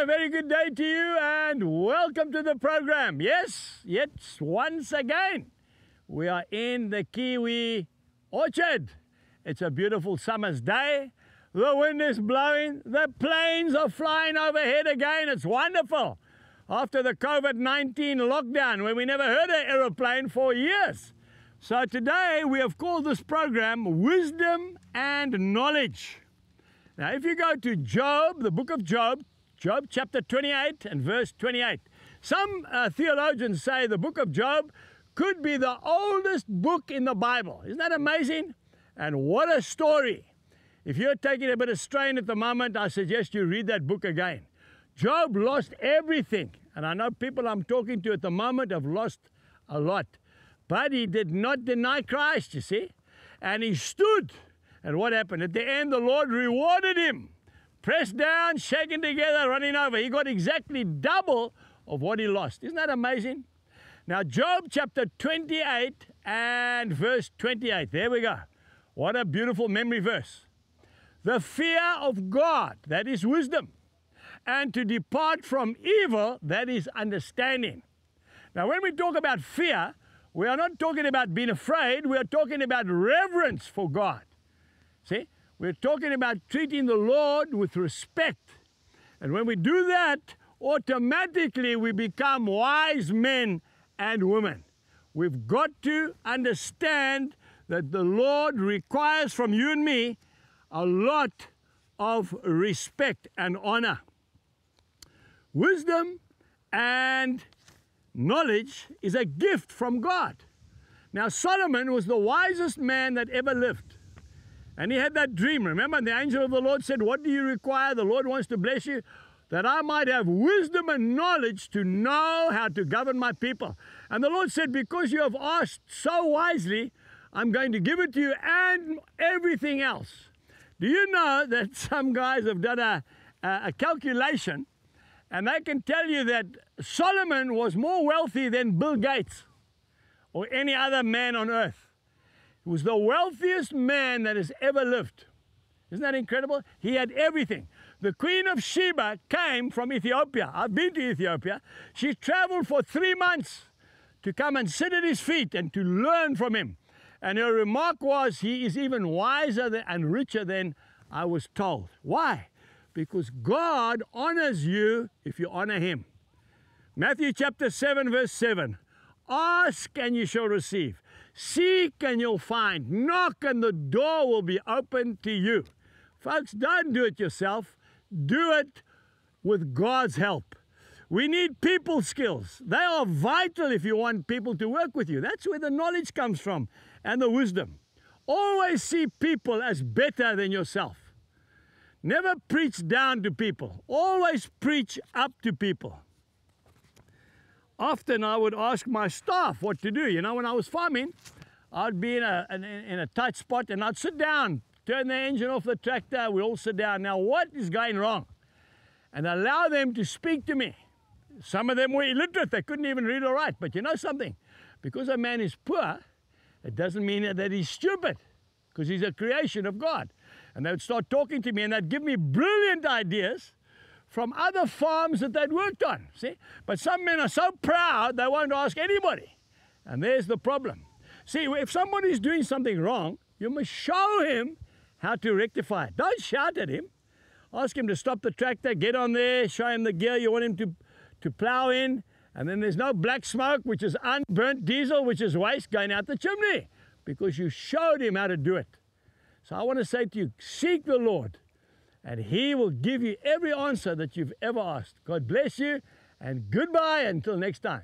a very good day to you and welcome to the program. Yes, yet once again, we are in the Kiwi orchard. It's a beautiful summer's day. The wind is blowing. The planes are flying overhead again. It's wonderful. After the COVID-19 lockdown, when we never heard an aeroplane for years. So today we have called this program Wisdom and Knowledge. Now, if you go to Job, the book of Job, Job chapter 28 and verse 28. Some theologians say the book of Job could be the oldest book in the Bible. Isn't that amazing? And what a story. If you're taking a bit of strain at the moment, I suggest you read that book again. Job lost everything. And I know people I'm talking to at the moment have lost a lot. But he did not deny Christ, you see. And he stood. And what happened? At the end, the Lord rewarded him. Pressed down, shaken together, running over. He got exactly double of what he lost. Isn't that amazing? Now, Job chapter 28 and verse 28. There we go. What a beautiful memory verse. The fear of God, that is wisdom. And to depart from evil, that is understanding. Now, when we talk about fear, we are not talking about being afraid. We are talking about reverence for God. See, we're talking about treating the Lord with respect. And when we do that, automatically we become wise men and women. We've got to understand that the Lord requires from you and me a lot of respect and honor. Wisdom and knowledge is a gift from God. Now, Solomon was the wisest man that ever lived. And he had that dream. Remember, the angel of the Lord said, what do you require? The Lord wants to bless you. That I might have wisdom and knowledge to know how to govern my people. And the Lord said, because you have asked so wisely, I'm going to give it to you and everything else. Do you know that some guys have done a calculation, and they can tell you that Solomon was more wealthy than Bill Gates or any other man on earth. He was the wealthiest man that has ever lived. Isn't that incredible? He had everything. The Queen of Sheba came from Ethiopia. I've been to Ethiopia. She traveled for 3 months to come and sit at his feet and to learn from him. And her remark was, he is even wiser and richer than I was told. Why? Because God honors you if you honor him. Matthew chapter 7 verse 7. Ask and you shall receive. Seek and you'll find. Knock and the door will be opened to you. Folks, don't do it yourself. Do it with God's help. We need people skills. They are vital if you want people to work with you. That's where the knowledge comes from and the wisdom. Always see people as better than yourself. Never preach down to people. Always preach up to people. Often I would ask my staff what to do. You know, when I was farming, I'd be in a tight spot and I'd sit down, turn the engine off the tractor, we all sit down. Now, what is going wrong? And allow them to speak to me. Some of them were illiterate. They couldn't even read or write. But you know something? Because a man is poor, it doesn't mean that he's stupid, because he's a creation of God. And they would start talking to me and they'd give me brilliant ideas from other farms that they'd worked on, see? But some men are so proud, they won't ask anybody. And there's the problem. See, if somebody's doing something wrong, you must show him how to rectify it. Don't shout at him. Ask him to stop the tractor, get on there, show him the gear you want him to plow in, and then there's no black smoke, which is unburnt diesel, which is waste going out the chimney, because you showed him how to do it. So I want to say to you, seek the Lord, and he will give you every answer that you've ever asked. God bless you, and goodbye until next time.